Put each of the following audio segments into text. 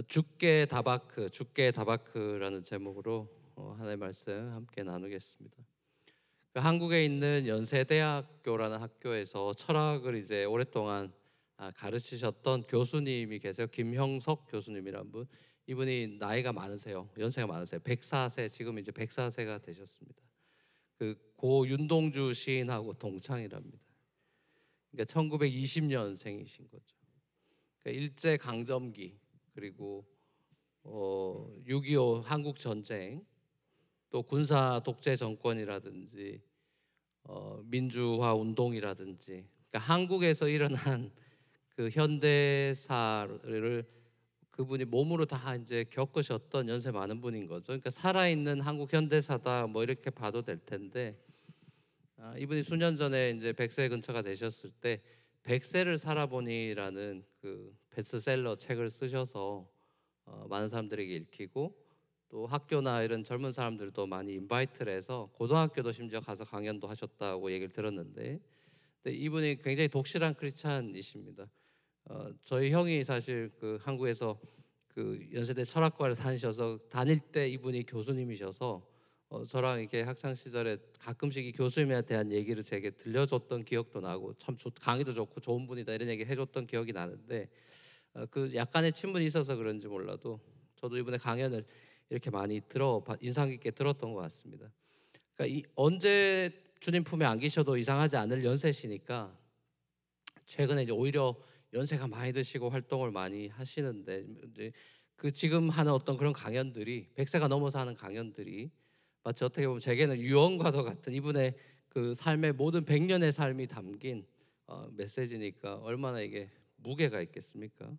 죽게 다바크라는 제목으로 하나의 말씀 함께 나누겠습니다. 한국에 있는 연세대학교라는 학교에서 철학을 이제 오랫동안 가르치셨던 교수님이 계세요. 김형석 교수님이란 분. 이분이 나이가 많으세요. 연세가 많으세요. 104세, 지금 이제 104세가 되셨습니다. 고 윤동주 시인하고 동창이랍니다. 그러니까 1920년생이신 거죠. 그러니까 일제 강점기, 그리고 6.25 한국 전쟁, 또 군사 독재 정권이라든지 민주화 운동이라든지, 그러니까 한국에서 일어난 그 현대사를 그분이 몸으로 다 이제 겪으셨던 연세 많은 분인 거죠. 그러니까 살아있는 한국 현대사다 뭐 이렇게 봐도 될 텐데, 이분이 수년 전에 이제 100세 근처가 되셨을 때 백세를 살아보니라는 그 베스트셀러 책을 쓰셔서 많은 사람들에게 읽히고, 또 학교나 이런 젊은 사람들도 많이 인바이트를 해서 고등학교도 심지어 가서 강연도 하셨다고 얘기를 들었는데, 근데 이분이 굉장히 독실한 크리스찬이십니다. 저희 형이 사실 그 한국에서 그 연세대 철학과를 다닐 때 이분이 교수님이셔서 저랑 이렇게 학창 시절에 가끔씩 이 교수님에 대한 얘기를 제게 들려줬던 기억도 나고, 참 강의도 좋고 좋은 분이다 이런 얘기 해줬던 기억이 나는데, 그 약간의 친분이 있어서 그런지 몰라도 저도 이번에 강연을 이렇게 많이 인상 깊게 들었던 것 같습니다. 그러니까 언제 주님 품에 안기셔도 이상하지 않을 연세시니까 최근에 이제 오히려 연세가 많이 드시고 활동을 많이 하시는데, 이제 그 지금 하는 어떤 그런 강연들이 100세가 넘어서 하는 강연들이 마치 어떻게 보면 제게는 유언과도 같은 이분의 그 삶의 모든 100년의 삶이 담긴 메시지니까 얼마나 이게 무게가 있겠습니까?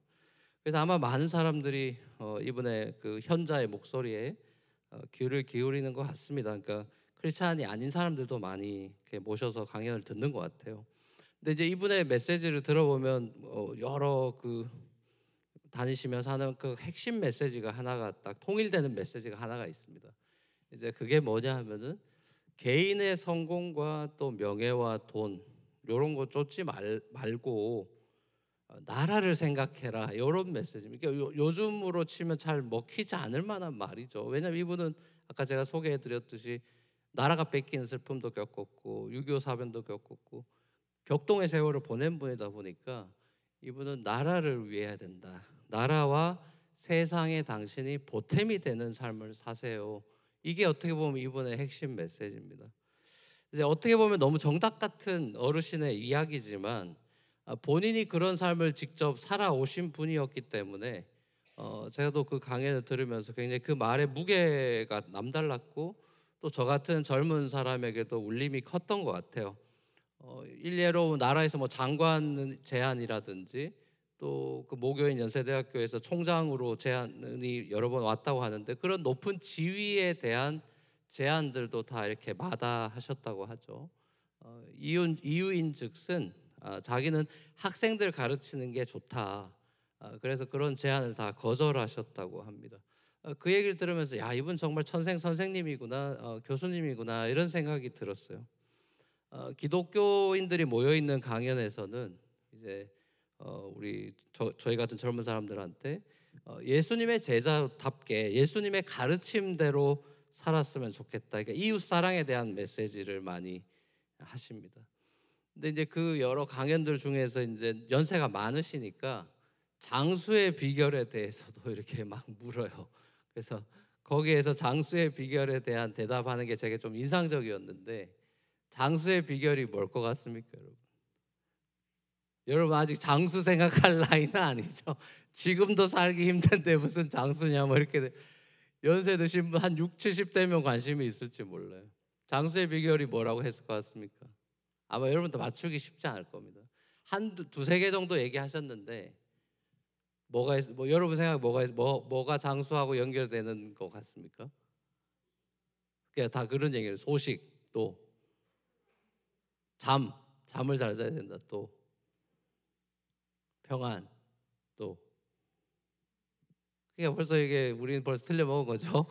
그래서 아마 많은 사람들이 이분의 그 현자의 목소리에 귀를 기울이는 것 같습니다. 그러니까 크리스찬이 아닌 사람들도 많이 이렇게 모셔서 강연을 듣는 것 같아요. 근데 이제 이분의 메시지를 들어보면 여러 그 다니시면서 하는 그 핵심 메시지가 하나가 딱 통일되는 메시지가 하나가 있습니다. 이제 그게 뭐냐 하면은 개인의 성공과 또 명예와 돈 이런 거 쫓지 말고 나라를 생각해라, 이런 메시지입니다. 그러니까 요즘으로 치면 잘 먹히지 않을 만한 말이죠. 왜냐하면 이분은 아까 제가 소개해드렸듯이 나라가 뺏기는 슬픔도 겪었고 6.25 사변도 겪었고 격동의 세월을 보낸 분이다 보니까 이분은 나라를 위해야 된다. 나라와 세상에 당신이 보탬이 되는 삶을 사세요. 이게 어떻게 보면 이분의 핵심 메시지입니다. 이제 어떻게 보면 너무 정답 같은 어르신의 이야기지만 본인이 그런 삶을 직접 살아오신 분이었기 때문에 제가 또 그 강연을 들으면서 굉장히 그 말의 무게가 남달랐고, 또 저 같은 젊은 사람에게도 울림이 컸던 것 같아요. 일례로 나라에서 뭐 장관 제안이라든지 또 그 모교인 연세대학교에서 총장으로 제안이 여러 번 왔다고 하는데, 그런 높은 지위에 대한 제안들도 다 이렇게 마다하셨다고 하죠. 이유인즉슨 자기는 학생들 가르치는 게 좋다. 그래서 그런 제안을 다 거절하셨다고 합니다. 그 얘기를 들으면서 야, 이분 정말 천생 선생님이구나, 교수님이구나, 이런 생각이 들었어요. 기독교인들이 모여 있는 강연에서는 이제 저희 같은 젊은 사람들한테 예수님의 제자답게 예수님의 가르침대로 살았으면 좋겠다. 그러니까 이웃 사랑에 대한 메시지를 많이 하십니다. 근데 이제 그 여러 강연들 중에서 이제 연세가 많으시니까 장수의 비결에 대해서도 이렇게 막 물어요. 그래서 거기에서 장수의 비결에 대한 대답하는 게 제게 좀 인상적이었는데, 장수의 비결이 뭘 것 같습니까, 여러분? 여러분 아직 장수 생각할 나이는 아니죠. 지금도 살기 힘든데 무슨 장수냐 뭐 이렇게 연세 드신 분 한 6, 70대면 관심이 있을지 몰라요. 장수의 비결이 뭐라고 했을 것 같습니까? 아마 여러분도 맞추기 쉽지 않을 겁니다. 두세 개 정도 얘기하셨는데 뭐 여러분 생각 뭐가 장수하고 연결되는 것 같습니까? 그냥 다 그런 얘기예요. 소식, 또 잠을 잘 자야 된다, 또 평안, 또 그러니까 벌써 이게 우리는 벌써 틀려 먹은 거죠.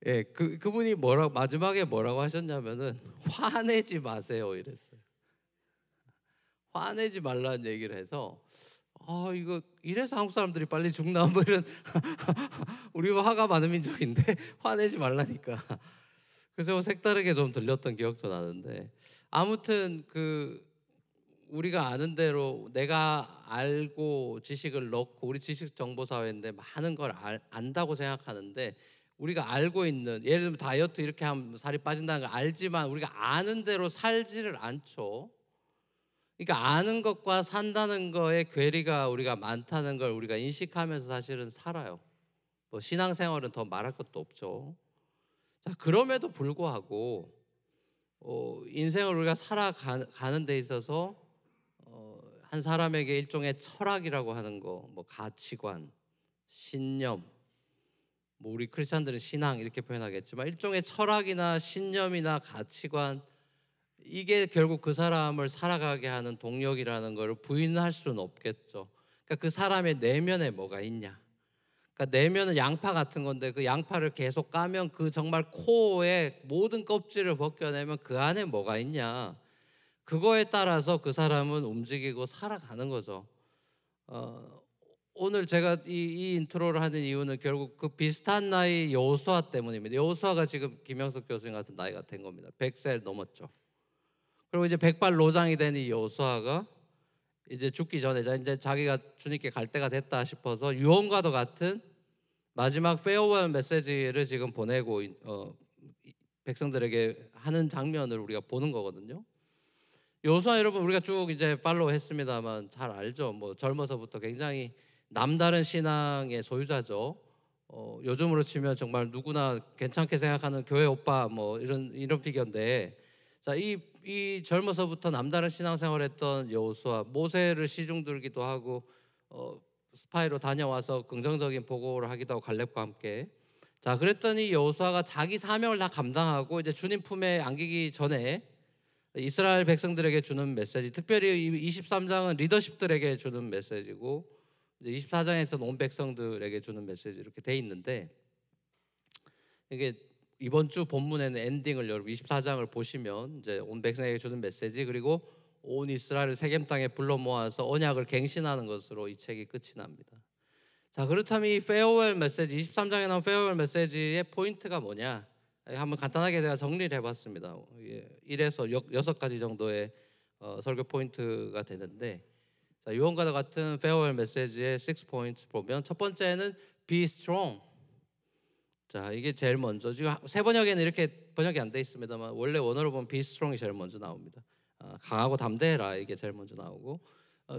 예, 그분이 마지막에 뭐라고 하셨냐면은 화내지 마세요 이랬어요. 화내지 말라는 얘기를 해서 아 이거 이래서 한국 사람들이 빨리 죽나 뭐 이런 우리 화가 많은 민족인데 화내지 말라니까. 그래서 색다르게 좀 들렸던 기억도 나는데 아무튼 그 우리가 아는 대로 내가 알고 지식을 넣고 우리 지식 정보 사회인데 많은 걸 안다고 생각하는데 우리가 알고 있는 예를 들면 다이어트 이렇게 하면 살이 빠진다는 걸 알지만 우리가 아는 대로 살지를 않죠. 그러니까 아는 것과 산다는 거에 괴리가 우리가 많다는 걸 우리가 인식하면서 사실은 살아요. 뭐 신앙생활은 더 말할 것도 없죠. 자, 그럼에도 불구하고 인생을 우리가 살아가는 데 있어서 한 사람에게 일종의 철학이라고 하는 거, 뭐 가치관, 신념, 뭐 우리 크리스찬들은 신앙 이렇게 표현하겠지만 일종의 철학이나 신념이나 가치관 이게 결국 그 사람을 살아가게 하는 동력이라는 걸 부인할 수는 없겠죠. 그러니까 그 사람의 내면에 뭐가 있냐. 그러니까 내면은 양파 같은 건데 그 양파를 계속 까면 그 정말 코어의 모든 껍질을 벗겨내면 그 안에 뭐가 있냐. 그거에 따라서 그 사람은 움직이고 살아가는 거죠. 오늘 제가 이 인트로를 하는 이유는 결국 그 비슷한 나이 여호수아 때문입니다. 여호수아가 지금 김영석 교수님 같은 나이가 된 겁니다. 100세 넘었죠. 그리고 이제 백발노장이 된 이 여호수아가 이제 죽기 전에 이제 자기가 주님께 갈 때가 됐다 싶어서 유언과도 같은 마지막 페어웰 메시지를 지금 보내고 백성들에게 하는 장면을 우리가 보는 거거든요. 여호수아 여러분 우리가 쭉 이제 팔로우 했습니다만 잘 알죠. 뭐 젊어서부터 굉장히 남다른 신앙의 소유자죠. 요즘으로 치면 정말 누구나 괜찮게 생각하는 교회 오빠 뭐 이런 피겨인데 자, 이 젊어서부터 남다른 신앙생활했던 여호수아 모세를 시중 들기도 하고 스파이로 다녀와서 긍정적인 보고를 하기도 하고 갈렙과 함께 자 그랬더니 여호수아가 자기 사명을 다 감당하고 이제 주님 품에 안기기 전에 이스라엘 백성들에게 주는 메시지 특별히 23장은 리더십들에게 주는 메시지고 이제 24장에서는 온 백성들에게 주는 메시지 이렇게 돼 있는데 이게 이번 주 본문에는 엔딩을 여러분 24장을 보시면 이제 온 백성에게 주는 메시지 그리고 온 이스라엘을 세겜 땅에 불러 모아서 언약을 갱신하는 것으로 이 책이 끝이 납니다. 자 그렇다면 이 페어웰 메시지 23장에 나온 페어웰 메시지의 포인트가 뭐냐? 한번 간단하게 제가 정리를 해봤습니다. 1에서 6가지 정도의 설교 포인트가 되는데 자, 유언과도 같은 페어웰 메시지의 6 포인트 보면 첫 번째는 be strong. 자 이게 제일 먼저 지금 새 번역에는 이렇게 번역이 안 돼 있습니다만 원래 원어로 보면 be strong이 제일 먼저 나옵니다. 강하고 담대해라 이게 제일 먼저 나오고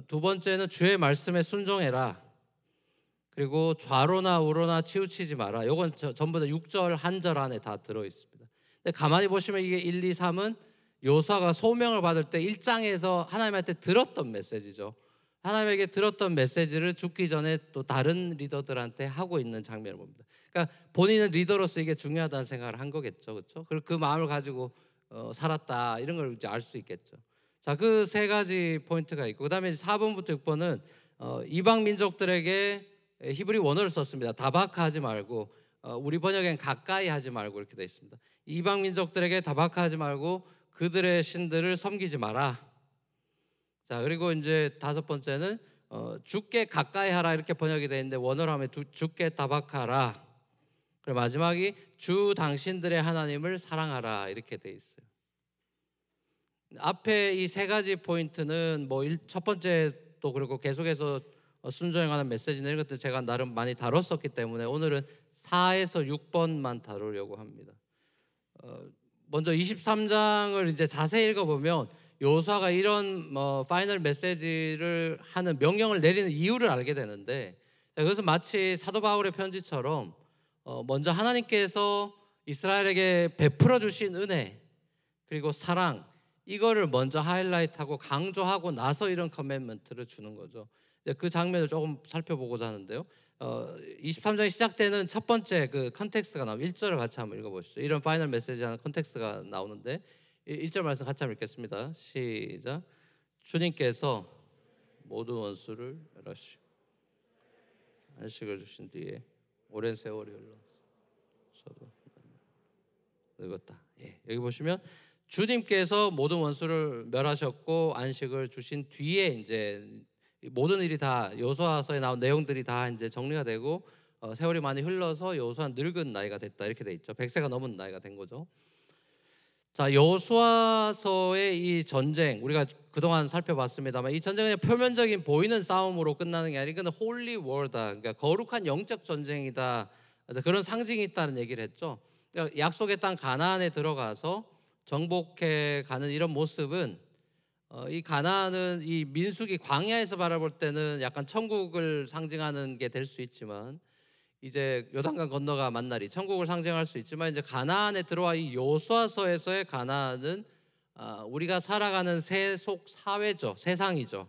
두 번째는 주의 말씀에 순종해라. 그리고 좌로나 우로나 치우치지 마라. 이건 전부 다 6절 한 절 안에 다 들어 있습니다. 근데 가만히 보시면 이게 1, 2, 3은 여호수아가 소명을 받을 때 1장에서 하나님한테 들었던 메시지죠. 하나님에게 들었던 메시지를 죽기 전에 또 다른 리더들한테 하고 있는 장면을 봅니다. 그러니까 본인은 리더로서 이게 중요하다는 생각을 한 거겠죠, 그렇죠? 그리고 그 마음을 가지고 살았다 이런 걸 이제 알 수 있겠죠. 자, 그 세 가지 포인트가 있고 그다음에 4번부터 6번은 이방 민족들에게 히브리 원어를 썼습니다. 다박하지 말고 우리 번역엔 가까이 하지 말고 이렇게 되어 있습니다. 이방 민족들에게 다박하지 말고 그들의 신들을 섬기지 마라. 자 그리고 이제 5번째는 주께 가까이 하라 이렇게 번역이 되어 있는데 원어로 하면 주께 다박하라. 그리고 마지막이 주 당신들의 하나님을 사랑하라 이렇게 되어 있어요. 앞에 이 세 가지 포인트는 뭐 첫 번째 또 그리고 계속해서 순종에 관한 메시지나 이런 것들 제가 나름 많이 다뤘었기 때문에 오늘은 4에서 6번만 다루려고 합니다. 먼저 23장을 이제 자세히 읽어보면 여호수아가 이런 파이널 메시지를 하는 명령을 내리는 이유를 알게 되는데 그것은 마치 사도 바울의 편지처럼 먼저 하나님께서 이스라엘에게 베풀어 주신 은혜 그리고 사랑 이거를 먼저 하이라이트하고 강조하고 나서 이런 커맨먼트를 주는 거죠. 그 장면을 조금 살펴보고자 하는데요. 23장이 시작되는 첫 번째 그 컨텍스트가 나오면 1절을 같이 한번 읽어보시죠. 이런 파이널 메시지하는 컨텍스트가 나오는데 1절 말씀 같이 한번 읽겠습니다. 시작. 주님께서 모든 원수를 멸하시고 안식을 주신 뒤에 오랜 세월이 흘러서도 늙었다. 예, 여기 보시면 주님께서 모든 원수를 멸하셨고 안식을 주신 뒤에 이제 모든 일이 다 여호수아서에 나온 내용들이 다 이제 정리가 되고 세월이 많이 흘러서 여호수아는 늙은 나이가 됐다 이렇게 돼 있죠. 100세가 넘은 나이가 된 거죠. 자, 여호수아서의 이 전쟁 우리가 그동안 살펴봤습니다만 이 전쟁은 표면적인 보이는 싸움으로 끝나는 게 아니라 이건 홀리 워다, 그러니까 거룩한 영적 전쟁이다. 그래서 그런 상징이 있다는 얘기를 했죠. 그러니까 약속의 땅 가나안에 들어가서 정복해 가는 이런 모습은 이 가나안은 이 민수기 광야에서 바라볼 때는 약간 천국을 상징하는 게 될 수 있지만 이제 요단강 건너가 만날이 천국을 상징할 수 있지만 이제 가나안에 들어와 이 여호수아서에서의 가나안은 우리가 살아가는 세속 사회죠, 세상이죠.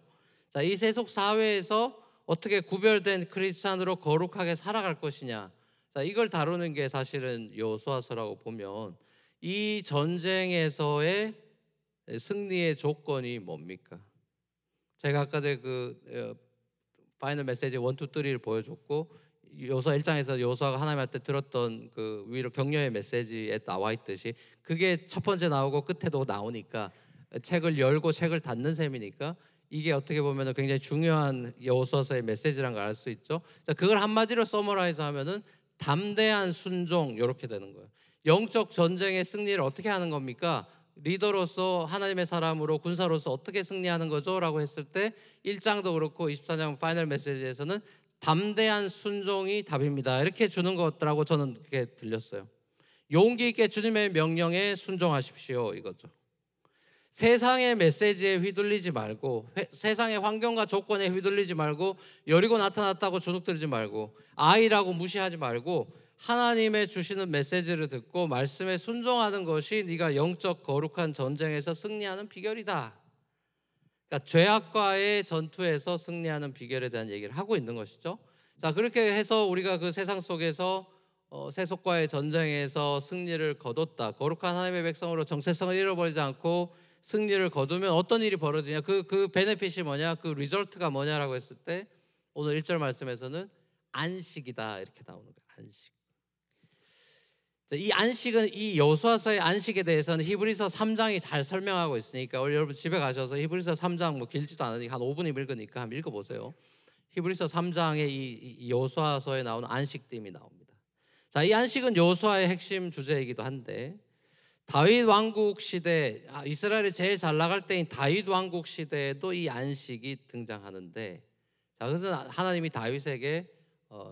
자, 이 세속 사회에서 어떻게 구별된 크리스찬으로 거룩하게 살아갈 것이냐. 자, 이걸 다루는 게 사실은 여호수아서라고 보면 이 전쟁에서의 승리의 조건이 뭡니까? 제가 아까 그 파이널 메시지 1, 2, 3를 보여줬고 여호수아 1장에서 여호수아가 하나님한테 들었던 그 위로 격려의 메시지에 나와 있듯이 그게 첫 번째 나오고 끝에도 나오니까 책을 열고 책을 닫는 셈이니까 이게 어떻게 보면 굉장히 중요한 여호수아서의 메시지란 걸 알 수 있죠. 자, 그걸 한마디로 서머라이즈 하면은 담대한 순종 이렇게 되는 거예요. 영적 전쟁의 승리를 어떻게 하는 겁니까? 리더로서 하나님의 사람으로 군사로서 어떻게 승리하는 거죠? 라고 했을 때 1장도 그렇고 24장 파이널 메시지에서는 담대한 순종이 답입니다 이렇게 주는 것들하고 저는 그렇게 들렸어요. 용기 있게 주님의 명령에 순종하십시오 이거죠. 세상의 메시지에 휘둘리지 말고 세상의 환경과 조건에 휘둘리지 말고 여리고 나타났다고 주눅들지 말고 아이라고 무시하지 말고 하나님의 주시는 메시지를 듣고 말씀에 순종하는 것이 네가 영적 거룩한 전쟁에서 승리하는 비결이다. 그러니까 죄악과의 전투에서 승리하는 비결에 대한 얘기를 하고 있는 것이죠. 자, 그렇게 해서 우리가 그 세상 속에서 세속과의 전쟁에서 승리를 거뒀다. 거룩한 하나님의 백성으로 정체성을 잃어버리지 않고 승리를 거두면 어떤 일이 벌어지냐? 그 베네핏이 뭐냐? 그 리절트가 뭐냐라고 했을 때 오늘 1절 말씀에서는 안식이다 이렇게 나오는 거예요. 안식. 이 안식은 이 여호수아서의 안식에 대해서는 히브리서 3장이 잘 설명하고 있으니까 여러분 집에 가셔서 히브리서 3장 뭐 길지도 않으니까 한 5분이면 읽으니까 한번 읽어보세요. 히브리서 3장에 이 여호수아서에 나오는 안식됨이 나옵니다. 자, 이 안식은 여호수아의 핵심 주제이기도 한데 다윗 왕국 시대 이스라엘이 제일 잘 나갈 때인 다윗 왕국 시대에도 이 안식이 등장하는데 자, 그래서 하나님이 다윗에게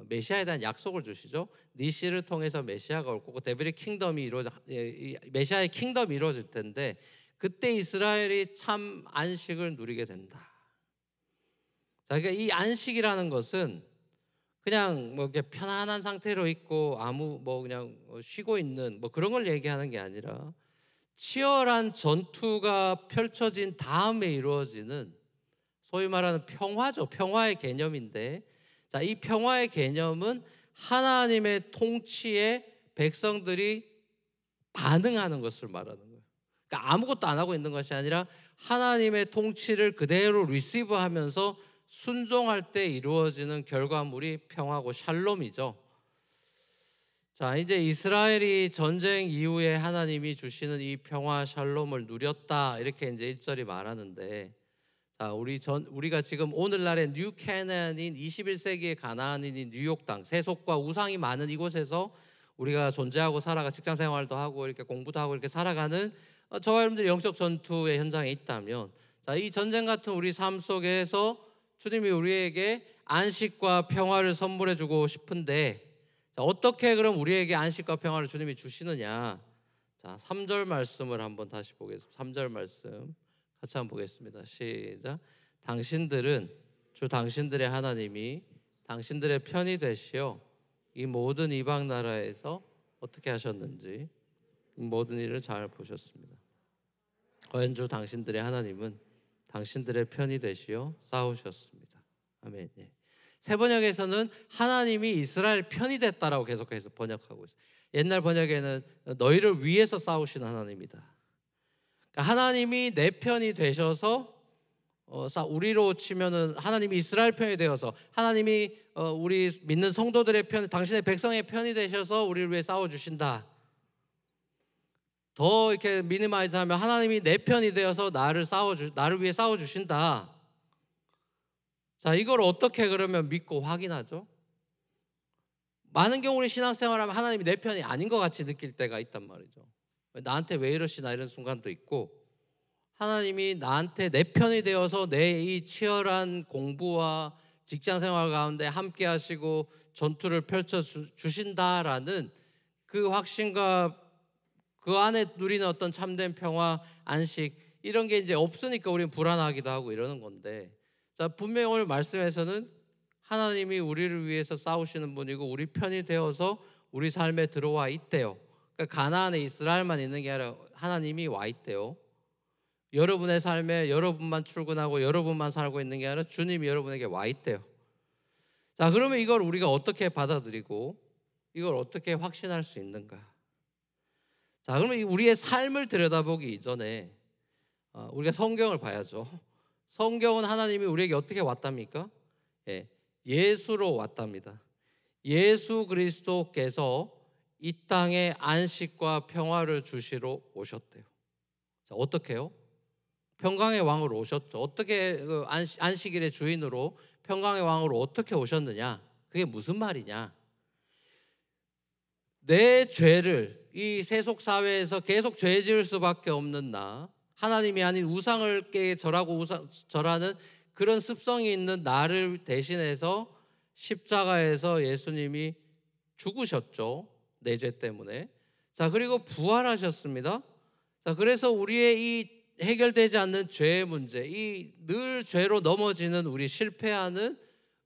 메시아에 대한 약속을 주시죠. 네 씨를 통해서 메시아가 올 거고 데빌의 킹덤이 이루어져 메시아의 킹덤이 이루어질 텐데 그때 이스라엘이 참 안식을 누리게 된다. 자, 그러니까 이 안식이라는 것은 그냥 뭐 이렇게 편안한 상태로 있고 아무 뭐 그냥 쉬고 있는 뭐 그런 걸 얘기하는 게 아니라 치열한 전투가 펼쳐진 다음에 이루어지는 소위 말하는 평화죠. 평화의 개념인데 자, 이 평화의 개념은 하나님의 통치에 백성들이 반응하는 것을 말하는 거예요. 그러니까 아무것도 안 하고 있는 것이 아니라 하나님의 통치를 그대로 리시브하면서 순종할 때 이루어지는 결과물이 평화고 샬롬이죠. 자, 이제 이스라엘이 전쟁 이후에 하나님이 주시는 이 평화 샬롬을 누렸다 이렇게 이제 1절이 말하는데 자, 우리가 지금 오늘날의 뉴 캐나안인 21세기의 가나안인인 뉴욕 땅 세속과 우상이 많은 이곳에서 우리가 존재하고 살아가 직장 생활도 하고 이렇게 공부도 하고 이렇게 살아가는 저와 여러분들이 영적 전투의 현장에 있다면 자, 이 전쟁 같은 우리 삶 속에서 주님이 우리에게 안식과 평화를 선물해 주고 싶은데 자, 어떻게 그럼 우리에게 안식과 평화를 주님이 주시느냐? 자, 3절 말씀을 한번 다시 보겠습니다. 3절 말씀 같이 한번 보겠습니다. 시작. 당신들은 주 당신들의 하나님이 당신들의 편이 되시어 이 모든 이방 나라에서 어떻게 하셨는지 이 모든 일을 잘 보셨습니다. 과연 주 당신들의 하나님은 당신들의 편이 되시어 싸우셨습니다. 아멘. 예. 새 번역에서는 하나님이 이스라엘 편이 됐다라고 계속해서 번역하고 있어요. 옛날 번역에는 너희를 위해서 싸우신 하나님이다. 그러니까 하나님이 내 편이 되셔서 우리로 치면은 하나님이 이스라엘 편이 되어서 하나님이 우리 믿는 성도들의 편, 당신의 백성의 편이 되셔서 우리를 위해 싸워 주신다. 더 이렇게 미니마이즈하면 하나님이 내 편이 되어서 나를 위해 싸워 주신다. 자, 이걸 어떻게 그러면 믿고 확인하죠? 많은 경우 우리 신앙생활하면 하나님이 내 편이 아닌 것 같이 느낄 때가 있단 말이죠. 나한테 왜 이러시나 이런 순간도 있고, 하나님이 나한테 내 편이 되어서 내 이 치열한 공부와 직장생활 가운데 함께 하시고 전투를 펼쳐 주신다라는 그 확신과 그 안에 누리는 어떤 참된 평화, 안식, 이런 게 이제 없으니까 우리는 불안하기도 하고 이러는 건데, 자, 분명히 오늘 말씀에서는 하나님이 우리를 위해서 싸우시는 분이고 우리 편이 되어서 우리 삶에 들어와 있대요. 그러니까 가나안에 이스라엘만 있는 게 아니라 하나님이 와 있대요. 여러분의 삶에 여러분만 출근하고 여러분만 살고 있는 게 아니라 주님이 여러분에게 와 있대요. 자, 그러면 이걸 우리가 어떻게 받아들이고 이걸 어떻게 확신할 수 있는가? 자, 그러면 우리의 삶을 들여다보기 이전에 우리가 성경을 봐야죠. 성경은 하나님이 우리에게 어떻게 왔답니까? 예수로 왔답니다. 예수 그리스도께서 이 땅에 안식과 평화를 주시러 오셨대요. 자, 어떻게요? 평강의 왕으로 오셨죠. 어떻게 그 안식일의 주인으로 평강의 왕으로 어떻게 오셨느냐? 그게 무슨 말이냐? 내 죄를 이 세속 사회에서 계속 죄 지을 수밖에 없는 나, 하나님이 아닌 우상을 절하고 절하는 그런 습성이 있는 나를 대신해서 십자가에서 예수님이 죽으셨죠. 내 죄 때문에. 자, 그리고 부활하셨습니다. 자, 그래서 우리의 이 해결되지 않는 죄의 문제, 이 늘 죄로 넘어지는 우리, 실패하는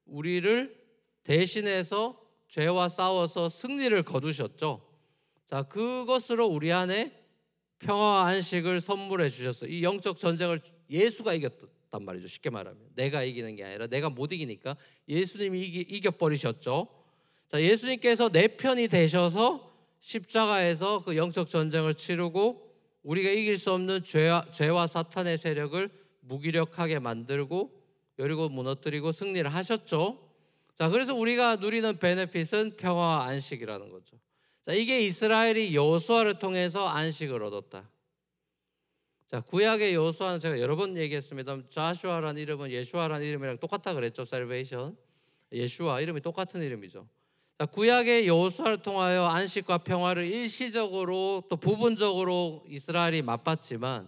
우리를 대신해서 죄와 싸워서 승리를 거두셨죠. 자, 그것으로 우리 안에 평화와 안식을 선물해 주셨어요. 이 영적 전쟁을 예수가 이겼단 말이죠. 쉽게 말하면 내가 이기는 게 아니라, 내가 못 이기니까 예수님이 이겨버리셨죠. 자, 예수님께서 내 편이 되셔서 십자가에서 그 영적 전쟁을 치르고 우리가 이길 수 없는 죄와 사탄의 세력을 무기력하게 만들고 여리고 무너뜨리고 승리를 하셨죠. 자, 그래서 우리가 누리는 베네핏은 평화와 안식이라는 거죠. 자, 이게 이스라엘이 여호수아를 통해서 안식을 얻었다. 자, 구약의 여호수아는 제가 여러 번 얘기했습니다. 자슈아라는 이름은 예슈아라는 이름이랑 똑같다 그랬죠. 살베이션, 예슈아 이름이 똑같은 이름이죠. 자, 구약의 여호수아를 통하여 안식과 평화를 일시적으로 또 부분적으로 이스라엘이 맛봤지만,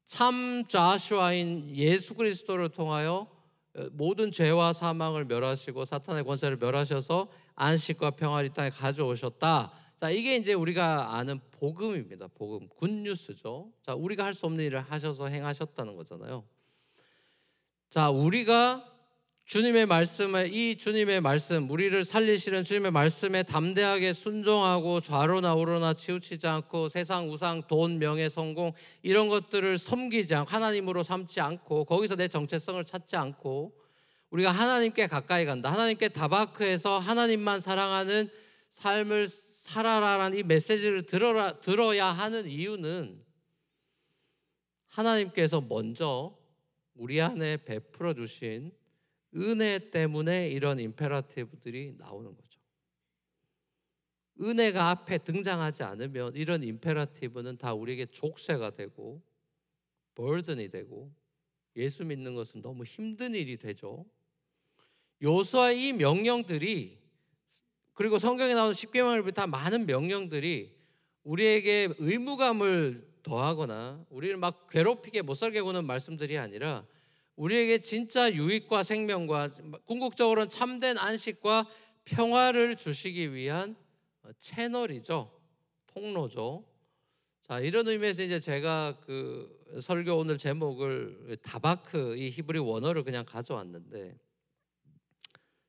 참 자슈아인 예수 그리스도를 통하여 모든 죄와 사망을 멸하시고 사탄의 권세를 멸하셔서 안식과 평화를 이 땅에 가져오셨다. 자, 이게 이제 우리가 아는 복음입니다. 복음, 굿뉴스죠. 자, 우리가 할 수 없는 일을 하셔서 행하셨다는 거잖아요. 자, 우리가 주님의 말씀에, 이 주님의 말씀, 우리를 살리시는 주님의 말씀에 담대하게 순종하고 좌로나 우로나 치우치지 않고 세상 우상, 돈, 명예, 성공 이런 것들을 섬기지 않고 하나님으로 삼지 않고 거기서 내 정체성을 찾지 않고 우리가 하나님께 가까이 간다. 하나님께 다바크해서 하나님만 사랑하는 삶을 살아라라는 이 메시지를 들어야 하는 이유는, 하나님께서 먼저 우리 안에 베풀어 주신 은혜 때문에 이런 임페라티브들이 나오는 거죠. 은혜가 앞에 등장하지 않으면 이런 임페라티브는 다 우리에게 족쇄가 되고 버든이 되고 예수 믿는 것은 너무 힘든 일이 되죠. 여호수아의 이 명령들이, 그리고 성경에 나오는 십계명을 비롯한 많은 명령들이 우리에게 의무감을 더하거나 우리를 막 괴롭히게 못살게 구는 말씀들이 아니라 우리에게 진짜 유익과 생명과 궁극적으로는 참된 안식과 평화를 주시기 위한 채널이죠. 통로죠. 자, 이런 의미에서 이제 제가 그 설교 오늘 제목을 다바크, 이 히브리 원어를 그냥 가져왔는데,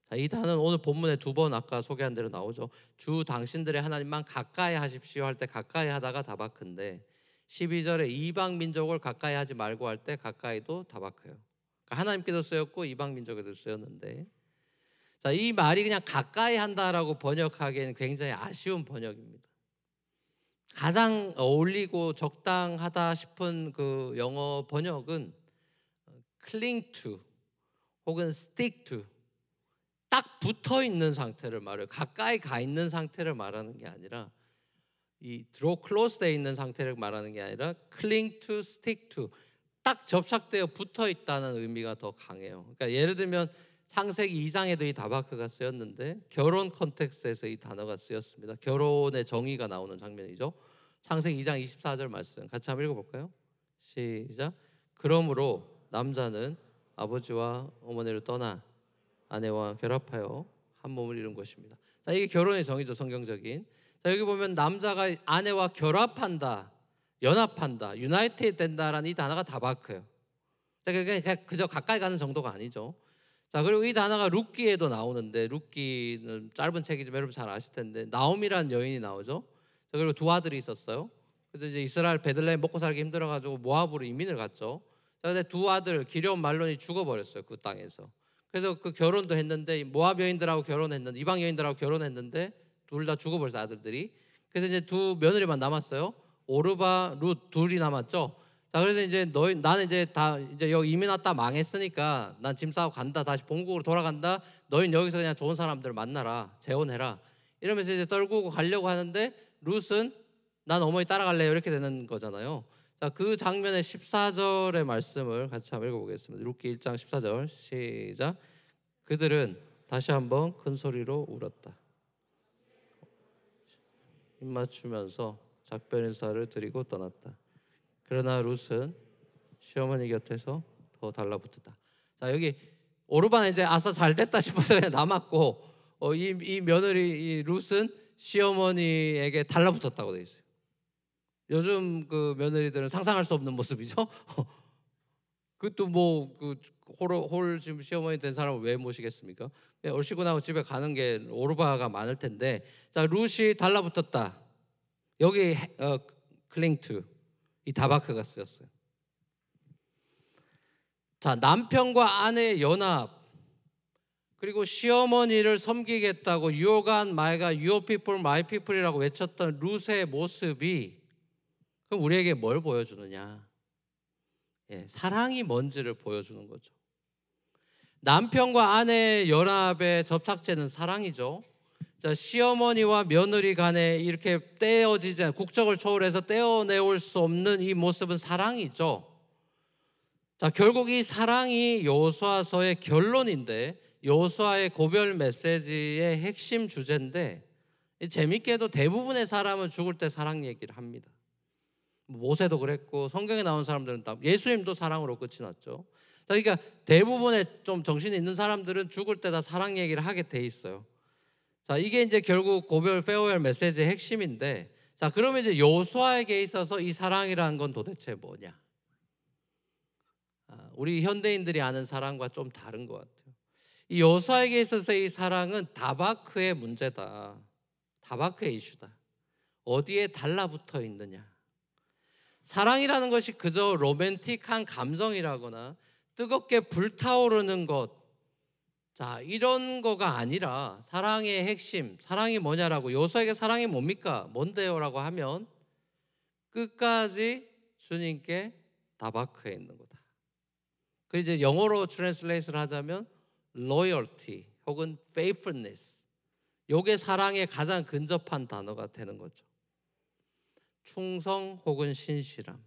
자, 이 단어는 오늘 본문에 두 번 아까 소개한 대로 나오죠. 주 당신들의 하나님만 가까이 하십시오 할 때 가까이 하다가 다바크인데, 12절에 이방 민족을 가까이 하지 말고 할 때 가까이도 다바크예요. 그러니까 하나님께도 쓰였고 이방 민족에도 쓰였는데, 자, 이 말이 그냥 가까이 한다라고 번역하기에는 굉장히 아쉬운 번역입니다. 가장 어울리고 적당하다 싶은 그 영어 번역은 cling to 혹은 stick to, 딱 붙어 있는 상태를 말해요. 가까이 가 있는 상태를 말하는 게 아니라, 이 draw close 돼 있는 상태를 말하는 게 아니라 cling to, stick to, 딱 접착되어 붙어 있다는 의미가 더 강해요. 그러니까 예를 들면 창세기 2장에도 이 다바크가 쓰였는데 결혼 컨텍스트에서 이 단어가 쓰였습니다. 결혼의 정의가 나오는 장면이죠. 창세기 2장 24절 말씀 같이 한번 읽어볼까요? 시작. 그러므로 남자는 아버지와 어머니를 떠나 아내와 결합하여 한 몸을 이룬 것입니다. 자, 이게 결혼의 정의죠, 성경적인. 자, 여기 보면 남자가 아내와 결합한다, 연합한다, 유나이티드 된다라는 이 단어가 다바크예요. 자, 그러니까 그저 가까이 가는 정도가 아니죠. 자, 그리고 이 단어가 룻기에도 나오는데, 룻기는 짧은 책이지만 여러분 잘 아실 텐데 나옴이라는 여인이 나오죠. 자, 그리고 두 아들이 있었어요. 그래서 이제 이스라엘 베들레헴 먹고 살기 힘들어가지고 모압으로 이민을 갔죠. 자, 근데 두 아들 기럇 말론이 죽어버렸어요, 그 땅에서. 그래서 그 결혼도 했는데 모압 여인들하고 결혼했는데, 이방 여인들하고 결혼했는데 둘 다 죽어버렸어요, 아들들이. 그래서 이제 두 며느리만 남았어요. 오르바, 룻 둘이 남았죠. 자, 그래서 이제 나는 이제 다 이제 여기 이민 왔다 망했으니까 난 짐 싸고 간다, 다시 본국으로 돌아간다. 너희는 여기서 그냥 좋은 사람들 만나라, 재혼해라. 이러면서 이제 떨구고 가려고 하는데 룻은 난 어머니 따라갈래요, 이렇게 되는 거잖아요. 자, 그 장면의 14절의 말씀을 같이 한번 읽어보겠습니다. 룻기 1장 14절 시작. 그들은 다시 한번 큰 소리로 울었다. 입 맞추면서 작별 인사를 드리고 떠났다. 그러나 룻은 시어머니 곁에서 더 달라붙었다. 자, 여기 오르바는 이제 아싸 잘 됐다 싶어서 그냥 남았고, 이 며느리 이 룻은 시어머니에게 달라붙었다고 돼 있어요. 요즘 그 며느리들은 상상할 수 없는 모습이죠. 그것도 뭐 그 홀 지금 시어머니 된 사람을 왜 모시겠습니까? 얼씨구 나고 집에 가는 게 오르바가 많을 텐데, 자, 룻이 달라붙었다. 여기 클링투 이 다바크가 쓰였어요. 자, 남편과 아내의 연합, 그리고 시어머니를 섬기겠다고 You God, my God, Your people, my people이라고 외쳤던 룻의 모습이 그럼 우리에게 뭘 보여주느냐? 예, 사랑이 뭔지를 보여주는 거죠. 남편과 아내의 연합의 접착제는 사랑이죠. 자, 시어머니와 며느리 간에 이렇게 떼어지지, 국적을 초월해서 떼어내올 수 없는 이 모습은 사랑이죠. 자, 결국 이 사랑이 여호수아서의 결론인데, 여호수아의 고별 메시지의 핵심 주제인데, 재밌게도 대부분의 사람은 죽을 때 사랑 얘기를 합니다. 모세도 그랬고 성경에 나온 사람들은 다, 예수님도 사랑으로 끝이 났죠. 자, 그러니까 대부분의 좀 정신이 있는 사람들은 죽을 때 다 사랑 얘기를 하게 돼 있어요. 자, 이게 이제 결국 고별 페어웰 메시지의 핵심인데, 자, 그러면 이제 여호수아에게 있어서 이 사랑이라는 건 도대체 뭐냐? 우리 현대인들이 아는 사랑과 좀 다른 것 같아요. 이 여호수아에게 있어서 이 사랑은 다바크의 문제다. 다바크의 이슈다. 어디에 달라붙어 있느냐? 사랑이라는 것이 그저 로맨틱한 감정이라거나 뜨겁게 불타오르는 것, 자, 이런 거가 아니라 사랑의 핵심, 사랑이 뭐냐라고, 여호수아에게 사랑이 뭡니까? 뭔데요? 라고 하면 끝까지 주님께 다바크에 있는 거다. 그 이제 영어로 트랜슬레이트를 하자면 loyalty 혹은 faithfulness, 요게 사랑의 가장 근접한 단어가 되는 거죠. 충성 혹은 신실함.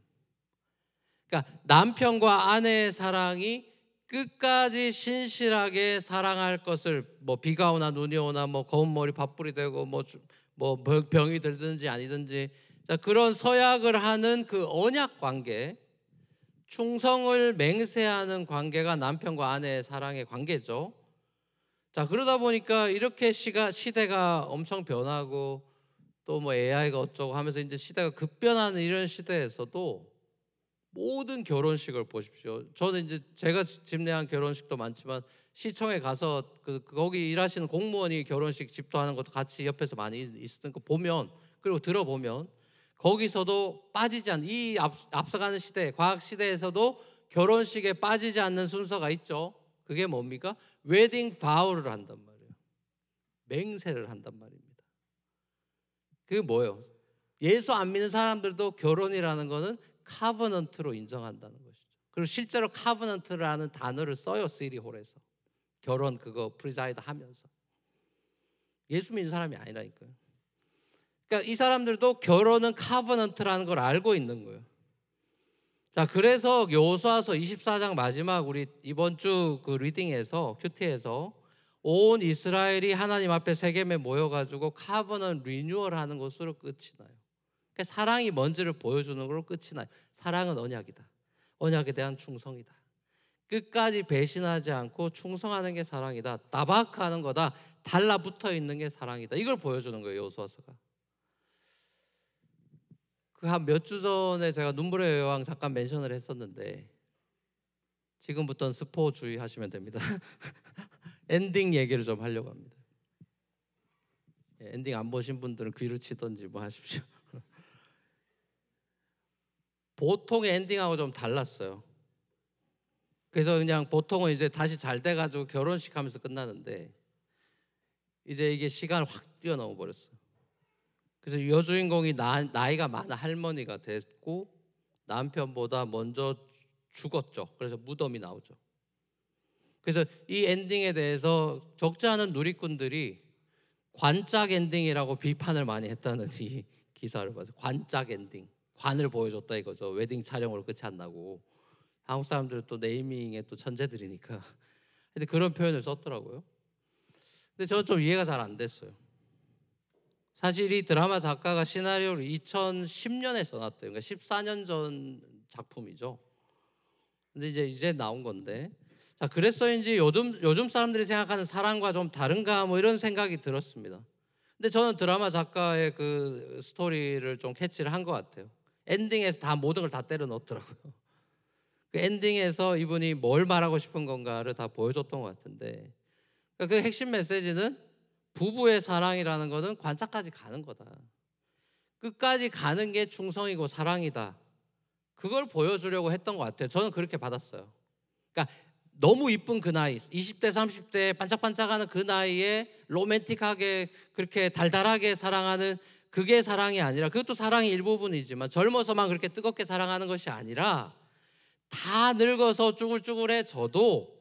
그러니까 남편과 아내의 사랑이 끝까지 신실하게 사랑할 것을, 뭐 비가 오나 눈이 오나 뭐 검은 머리 밥풀이 되고 뭐 병이 들든지 아니든지, 자, 그런 서약을 하는 그 언약 관계, 충성을 맹세하는 관계가 남편과 아내의 사랑의 관계죠. 자, 그러다 보니까 이렇게 시대가 엄청 변하고 또 뭐 AI가 어쩌고 하면서 이제 시대가 급변하는 이런 시대에서도 모든 결혼식을 보십시오. 저는 이제 제가 집례한 결혼식도 많지만 시청에 가서 거기 일하시는 공무원이 결혼식 집도하는 것도 같이 옆에서 많이 있었던 거 보면, 그리고 들어보면 거기서도 빠지지 않는, 이 앞서가는 시대, 과학 시대에서도 결혼식에 빠지지 않는 순서가 있죠. 그게 뭡니까? 웨딩 바우를 한단 말이에요. 맹세를 한단 말입니다. 그게 뭐예요? 예수 안 믿는 사람들도 결혼이라는 거는 카버넌트로 인정한다는 것이죠. 그리고 실제로 카버넌트라는 단어를 써요, 시리홀에서. 결혼 그거 프리자이드 하면서. 예수 믿는 사람이 아니라니까요. 그러니까 이 사람들도 결혼은 카버넌트라는 걸 알고 있는 거예요. 자, 그래서 여호수아서 24장 마지막 우리 이번 주 그 리딩에서 큐티에서 온 이스라엘이 하나님 앞에 세겜에 모여가지고 카버넌 리뉴얼하는 것으로 끝이 나요. 그러니까 사랑이 뭔지를 보여주는 걸로 끝이 나요. 사랑은 언약이다. 언약에 대한 충성이다. 끝까지 배신하지 않고 충성하는 게 사랑이다. 따박하는 거다. 달라붙어 있는 게 사랑이다. 이걸 보여주는 거예요, 여호수아서가. 그 한 몇 주 전에 제가 눈물의 여왕 잠깐 멘션을 했었는데 지금부터는 스포 주의하시면 됩니다. 엔딩 얘기를 좀 하려고 합니다. 엔딩 안 보신 분들은 귀를 치던지 뭐 하십시오. 보통의 엔딩하고 좀 달랐어요. 그래서 그냥 보통은 이제 다시 잘 돼가지고 결혼식 하면서 끝나는데 이제 이게 시간을 확 뛰어넘어 버렸어요. 그래서 여주인공이 나이가 많은 할머니가 됐고 남편보다 먼저 죽었죠. 그래서 무덤이 나오죠. 그래서 이 엔딩에 대해서 적지 않은 누리꾼들이 관짝 엔딩이라고 비판을 많이 했다는 이 기사를 봐서 관짝 엔딩, 관을 보여줬다 이거죠. 웨딩 촬영으로 끝이 안 나고. 한국 사람들은 또 네이밍에 또 천재들이니까. 근데 그런 표현을 썼더라고요. 근데 저는 좀 이해가 잘 안 됐어요. 사실 이 드라마 작가가 시나리오를 2010년에 써놨대요. 그러니까 14년 전 작품이죠. 근데 이제 나온 건데, 자, 그래서인지 요즘 사람들이 생각하는 사랑과 좀 다른가 뭐 이런 생각이 들었습니다. 근데 저는 드라마 작가의 그 스토리를 좀 캐치를 한 것 같아요. 엔딩에서 다 모든 걸 다 때려 넣었더라고요. 그 엔딩에서 이분이 뭘 말하고 싶은 건가를 다 보여줬던 것 같은데, 그 핵심 메시지는 부부의 사랑이라는 것은 관짝까지 가는 거다. 끝까지 가는 게 충성이고 사랑이다. 그걸 보여주려고 했던 것 같아요. 저는 그렇게 받았어요. 그러니까 너무 이쁜 그 나이, 20대 30대 반짝반짝하는 그 나이에 로맨틱하게 그렇게 달달하게 사랑하는 그게 사랑이 아니라, 그것도 사랑의 일부분이지만 젊어서만 그렇게 뜨겁게 사랑하는 것이 아니라 다 늙어서 쭈글쭈글해져도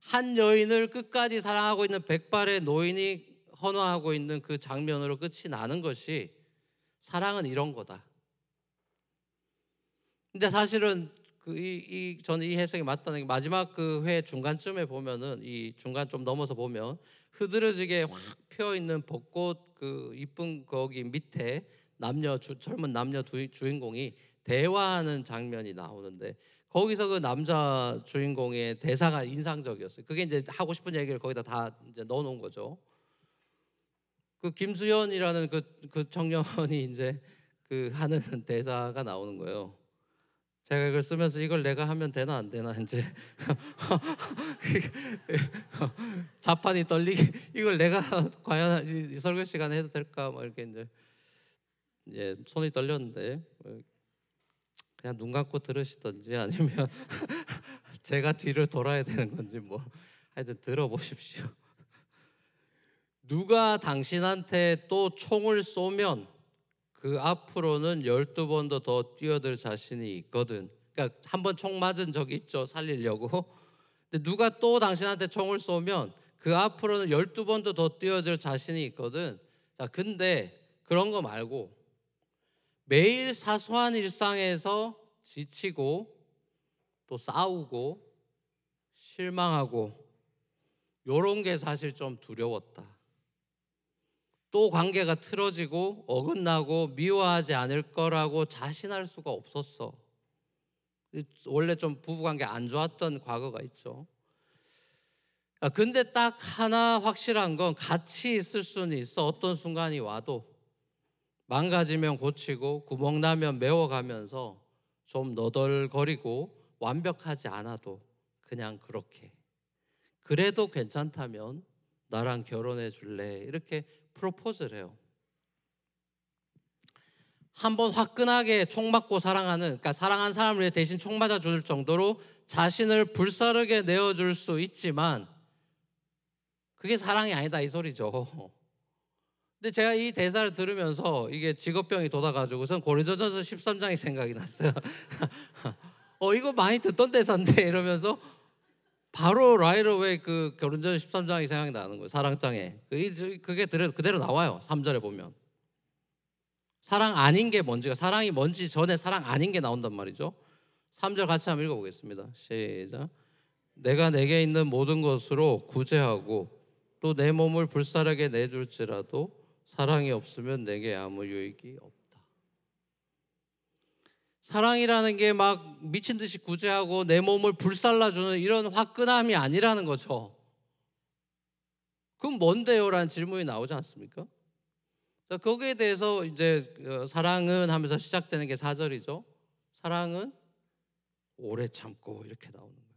한 여인을 끝까지 사랑하고 있는 백발의 노인이 헌화하고 있는 그 장면으로 끝이 나는 것이 사랑은 이런 거다. 근데 사실은 저는 이 해석이 맞다는 게, 마지막 그 회 중간쯤에 보면은, 이 중간 좀 넘어서 보면 흐드러지게 확 펴 있는 벚꽃 그 이쁜 거기 밑에 젊은 남녀 주인공이 대화하는 장면이 나오는데, 거기서 그 남자 주인공의 대사가 인상적이었어요. 그게 이제 하고 싶은 얘기를 거기다 다 이제 넣어놓은 거죠. 그 김수현이라는 그 청년이 이제 그 하는 대사가 나오는 거예요. 제가 이걸 쓰면서 이걸 내가 하면 되나 안 되나 이제 자판이 떨리게, 이걸 내가 과연 이 설교 시간에 해도 될까 뭐 이렇게 이제 손이 떨렸는데, 그냥 눈 감고 들으시던지 아니면 제가 뒤를 돌아야 되는 건지 뭐 하여튼 들어보십시오. 누가 당신한테 또 총을 쏘면 그 앞으로는 12번도 더 뛰어들 자신이 있거든. 그러니까 한 번 총 맞은 적이 있죠, 살리려고. 근데 누가 또 당신한테 총을 쏘면 그 앞으로는 12번도 더 뛰어들 자신이 있거든. 자, 근데 그런 거 말고 매일 사소한 일상에서 지치고 또 싸우고 실망하고 요런 게 사실 좀 두려웠다. 또 관계가 틀어지고 어긋나고 미워하지 않을 거라고 자신할 수가 없었어. 원래 좀 부부관계 안 좋았던 과거가 있죠. 근데 딱 하나 확실한 건 같이 있을 수는 있어. 어떤 순간이 와도 망가지면 고치고 구멍 나면 메워가면서 좀 너덜거리고 완벽하지 않아도 그냥 그렇게, 그래도 괜찮다면 나랑 결혼해 줄래? 이렇게 프로포즈를 해요. 한번 화끈하게 총 맞고 사랑하는, 그러니까 사랑한 사람을 위해 대신 총 맞아 줄 정도로 자신을 불사르게 내어줄 수 있지만 그게 사랑이 아니다 이 소리죠. 근데 제가 이 대사를 들으면서 이게 직업병이 돋아가지고선 고린도전서 13장이 생각이 났어요. 이거 많이 듣던 대사인데 이러면서 바로 라이러웨이 그 고린도전서 13장이 생각이 나는 거예요. 사랑장에 그게 그대로 나와요. 3절에 보면 사랑 아닌 게 뭔지가, 사랑이 뭔지 전에 사랑 아닌 게 나온단 말이죠. 3절 같이 한번 읽어보겠습니다. 시작. 내가 내게 있는 모든 것으로 구제하고 또 내 몸을 불사르게 내줄지라도 사랑이 없으면 내게 아무 유익이 없다. 사랑이라는 게 막 미친 듯이 구제하고 내 몸을 불살라주는 이런 화끈함이 아니라는 거죠. 그럼 뭔데요? 라는 질문이 나오지 않습니까? 자, 거기에 대해서 이제 사랑은 하면서 시작되는 게 4절이죠. 사랑은 오래 참고 이렇게 나오는 거예요.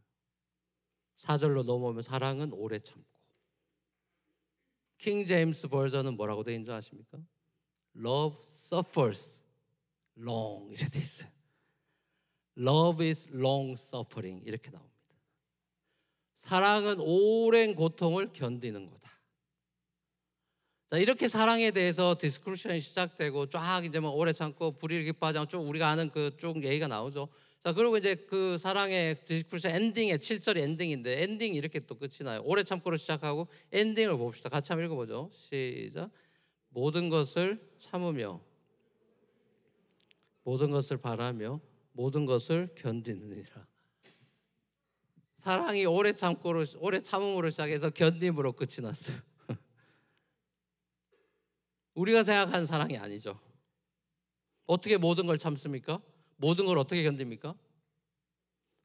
4절로 넘어오면 사랑은 오래 참고. 킹 제임스 버전은 뭐라고 되어 있는 줄 아십니까? Love suffers long 이렇게 되어 있어요. Love is long suffering 이렇게 나옵니다. 사랑은 오랜 고통을 견디는 거다. 자, 이렇게 사랑에 대해서 디스커션이 시작되고 쫙 이제 뭐 오래 참고 불이 기뻐하지 쭉 우리가 아는 그 쭉 얘기가 나오죠. 자, 그리고 이제 그 사랑의 디스커션 엔딩에 7절이 엔딩인데 엔딩이 이렇게 또 끝이 나요. 오래 참고로 시작하고 엔딩을 봅시다. 같이 한번 읽어보죠. 시작. 모든 것을 참으며 모든 것을 바라며 모든 것을 견디느니라. 사랑이 오래 참음으로 시작해서 견딤으로 끝이 났어요. 우리가 생각하는 사랑이 아니죠. 어떻게 모든 걸 참습니까? 모든 걸 어떻게 견딥니까?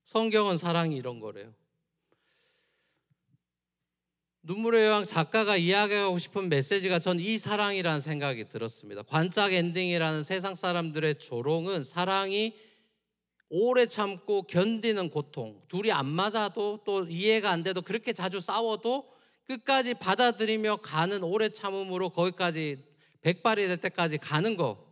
성경은 사랑이 이런 거래요. 눈물의 여왕 작가가 이야기하고 싶은 메시지가 전 이 사랑이라는 생각이 들었습니다. 관짝 엔딩이라는 세상 사람들의 조롱은 사랑이 오래 참고 견디는 고통, 둘이 안 맞아도 또 이해가 안 돼도 그렇게 자주 싸워도 끝까지 받아들이며 가는 오래 참음으로 거기까지 백발이 될 때까지 가는 거,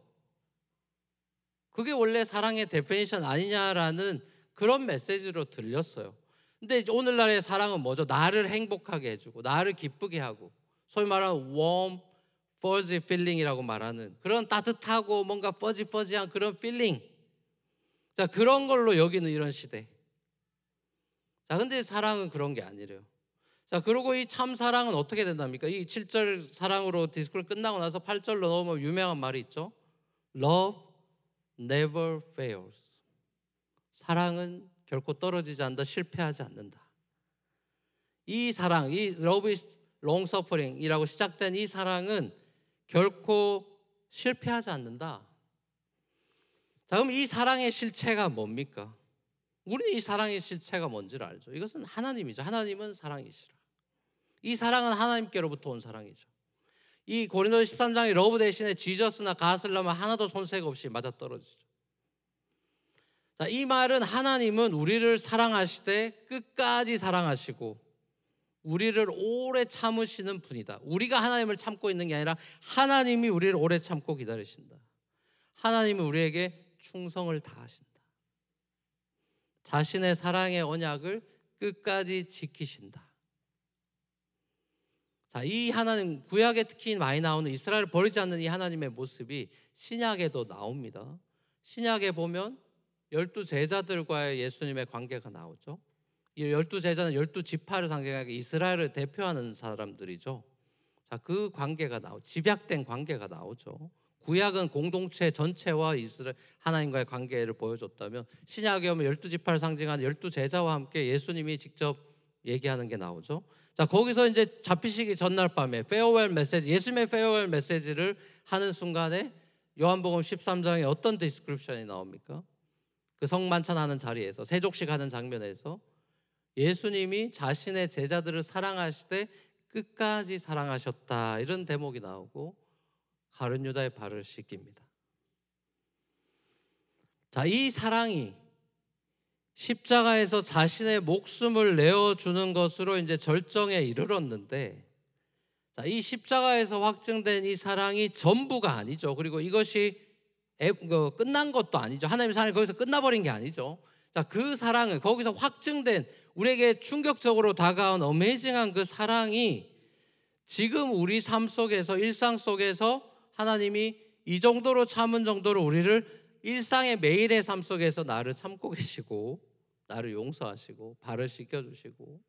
그게 원래 사랑의 데피니션 아니냐라는 그런 메시지로 들렸어요. 근데 오늘날의 사랑은 뭐죠? 나를 행복하게 해주고 나를 기쁘게 하고 소위 말하는 warm, fuzzy feeling이라고 말하는 그런 따뜻하고 뭔가 fuzzy한 그런 feeling, 자, 그런 걸로 여기는 이런 시대. 자, 근데 사랑은 그런 게 아니래요. 자, 그리고 이 참 사랑은 어떻게 된답니까? 이 7절 사랑으로 디스코를 끝나고 나서 8절로 넘으면 유명한 말이 있죠. Love never fails. 사랑은 결코 떨어지지 않는다, 실패하지 않는다. 이 사랑, 이 Love is long suffering이라고 시작된 이 사랑은 결코 실패하지 않는다. 자, 그럼 이 사랑의 실체가 뭡니까? 우리는 이 사랑의 실체가 뭔지를 알죠. 이것은 하나님이죠. 하나님은 사랑이시라. 이 사랑은 하나님께로부터 온 사랑이죠. 이 고린도서 13장의 러브 대신에 지저스나 갓을 넣으면 하나도 손색 없이 맞아떨어지죠. 자, 이 말은 하나님은 우리를 사랑하시되 끝까지 사랑하시고 우리를 오래 참으시는 분이다. 우리가 하나님을 참고 있는 게 아니라 하나님이 우리를 오래 참고 기다리신다. 하나님은 우리에게 충성을 다하신다. 자신의 사랑의 언약을 끝까지 지키신다. 자, 이 하나님, 구약에 특히 많이 나오는 이스라엘을 버리지 않는 이 하나님의 모습이 신약에도 나옵니다. 신약에 보면 12제자들과의 예수님의 관계가 나오죠. 이 12제자는 12지파를 상징하게 이스라엘을 대표하는 사람들이죠. 자, 그 관계가 집약된 관계가 나오죠. 구약은 공동체 전체와 이스라엘 하나님과의 관계를 보여줬다면 신약에 오면 12지파를 상징하는 12제자와 함께 예수님이 직접 얘기하는 게 나오죠. 자, 거기서 이제 잡히시기 전날 밤에 페어웰 메시지, 예수님의 페어웰 메시지를 하는 순간에 요한복음 13장에 어떤 디스크립션이 나옵니까? 그 성만찬하는 자리에서 세족식 하는 장면에서 예수님이 자신의 제자들을 사랑하시되 끝까지 사랑하셨다, 이런 대목이 나오고 가룟 유다의 발을 씻깁니다. 자, 이 사랑이 십자가에서 자신의 목숨을 내어주는 것으로 이제 절정에 이르렀는데, 자, 이 십자가에서 확증된 이 사랑이 전부가 아니죠. 그리고 이것이 끝난 것도 아니죠. 하나님의 사랑이 거기서 끝나버린 게 아니죠. 자, 그 사랑은 거기서 확증된 우리에게 충격적으로 다가온 어메이징한 그 사랑이 지금 우리 삶 속에서, 일상 속에서 하나님이 이 정도로 참은 정도로 우리를 일상의 매일의 삶 속에서 나를 참고 계시고 나를 용서하시고 발을 씻겨주시고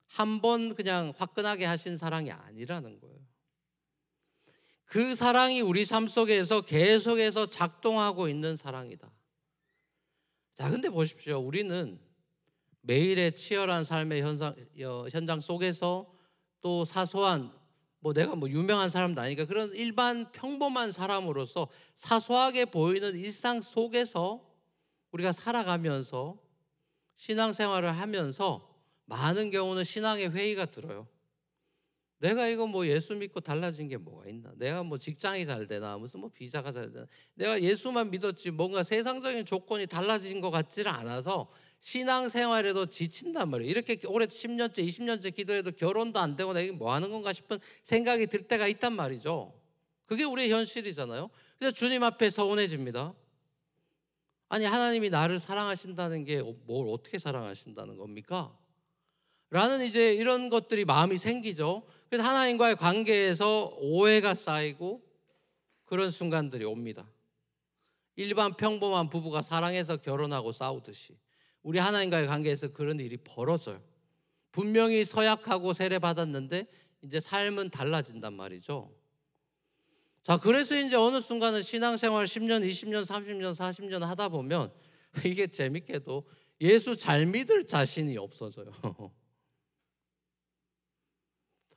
한 번 그냥 화끈하게 하신 사랑이 아니라는 거예요. 그 사랑이 우리 삶 속에서 계속해서 작동하고 있는 사랑이다. 자, 근데 보십시오. 우리는 매일의 치열한 삶의 현장 속에서 또 사소한 내가 유명한 사람도 아니니까 그런 일반 평범한 사람으로서 사소하게 보이는 일상 속에서 우리가 살아가면서 신앙생활을 하면서 많은 경우는 신앙의 회의가 들어요. 내가 이거 예수 믿고 달라진 게 뭐가 있나? 내가 직장이 잘 되나? 무슨 비자가 잘 되나? 내가 예수만 믿었지 뭔가 세상적인 조건이 달라진 것 같지를 않아서 신앙생활에도 지친단 말이에요. 이렇게 올해 10년째 20년째 기도해도 결혼도 안 되고 내가 이게 뭐 하는 건가 싶은 생각이 들 때가 있단 말이죠. 그게 우리의 현실이잖아요. 그래서 주님 앞에 서운해집니다. 아니, 하나님이 나를 사랑하신다는 게 뭘 어떻게 사랑하신다는 겁니까? 라는 이제 이런 것들이 마음이 생기죠. 그래서 하나님과의 관계에서 오해가 쌓이고 그런 순간들이 옵니다. 일반 평범한 부부가 사랑해서 결혼하고 싸우듯이 우리 하나님과의 관계에서 그런 일이 벌어져요. 분명히 서약하고 세례받았는데 이제 삶은 달라진단 말이죠. 자, 그래서 이제 어느 순간은 신앙생활 10년, 20년, 30년, 40년 하다 보면 이게 재밌게도 예수 잘 믿을 자신이 없어져요.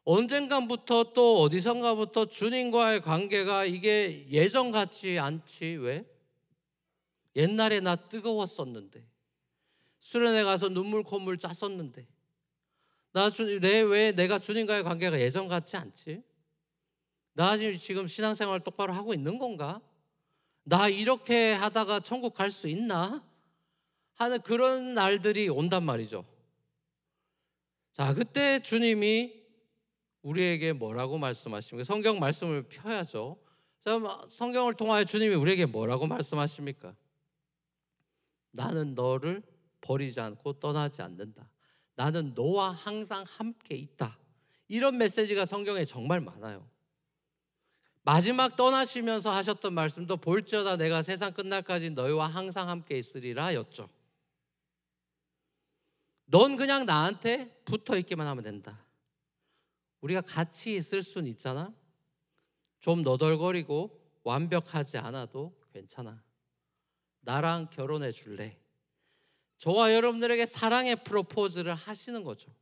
언젠가부터 또 어디선가부터 주님과의 관계가 이게 예전 같지 않지. 왜? 옛날에 나 뜨거웠었는데, 수련회 가서 눈물 콧물 짰었는데, 왜 내가 주님과의 관계가 예전 같지 않지? 나 지금 신앙생활 똑바로 하고 있는 건가? 나 이렇게 하다가 천국 갈 수 있나? 하는 그런 날들이 온단 말이죠. 자, 그때 주님이 우리에게 뭐라고 말씀하십니까? 성경 말씀을 펴야죠. 성경을 통하여 주님이 우리에게 뭐라고 말씀하십니까? 나는 너를 버리지 않고 떠나지 않는다. 나는 너와 항상 함께 있다. 이런 메시지가 성경에 정말 많아요. 마지막 떠나시면서 하셨던 말씀도 볼지어다 내가 세상 끝날까지 너희와 항상 함께 있으리라 였죠. 넌 그냥 나한테 붙어 있기만 하면 된다. 우리가 같이 있을 수는 있잖아. 좀 너덜거리고 완벽하지 않아도 괜찮아. 나랑 결혼해 줄래? 저와 여러분들에게 사랑의 프로포즈를 하시는 거죠.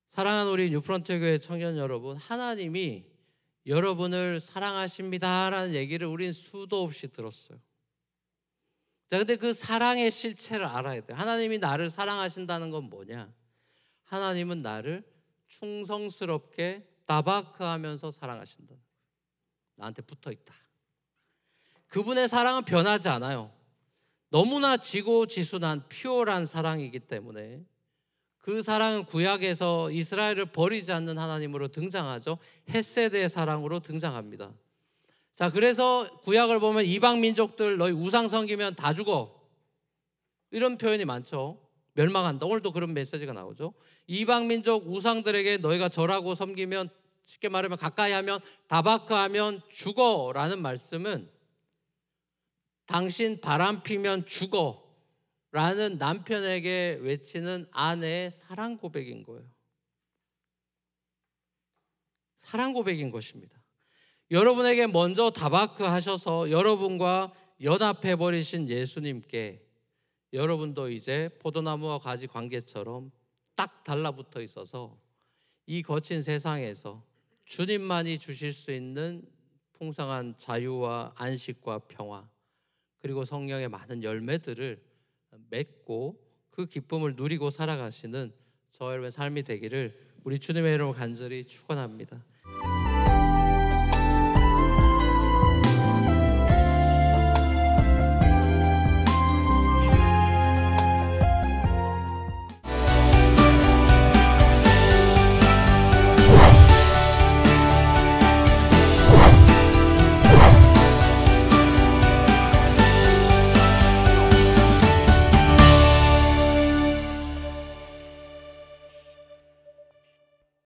사랑하는 우리 뉴프런트 교회 청년 여러분, 하나님이 여러분을 사랑하십니다라는 얘기를 우린 수도 없이 들었어요. 자, 근데 그 사랑의 실체를 알아야 돼요. 하나님이 나를 사랑하신다는 건 뭐냐? 하나님은 나를 충성스럽게 따바크하면서 사랑하신다. 나한테 붙어있다. 그분의 사랑은 변하지 않아요. 너무나 지고지순한 퓨어한 사랑이기 때문에 그 사랑은 구약에서 이스라엘을 버리지 않는 하나님으로 등장하죠. 헤세드의 사랑으로 등장합니다. 자, 그래서 구약을 보면 이방 민족들 너희 우상 섬기면 다 죽어, 이런 표현이 많죠. 멸망한다. 오늘도 그런 메시지가 나오죠. 이방 민족 우상들에게 너희가 절하고 섬기면, 쉽게 말하면 가까이 하면, 다바크하면 죽어라는 말씀은 당신 바람 피면 죽어 라는 남편에게 외치는 아내의 사랑 고백인 거예요. 사랑 고백인 것입니다. 여러분에게 먼저 다바크 하셔서 여러분과 연합해 버리신 예수님께 여러분도 이제 포도나무와 가지 관계처럼 딱 달라붙어 있어서 이 거친 세상에서 주님만이 주실 수 있는 풍성한 자유와 안식과 평화, 그리고 성령의 많은 열매들을 맺고 그 기쁨을 누리고 살아가시는 저 여러분의 삶이 되기를 우리 주님의 이름으로 간절히 축원합니다.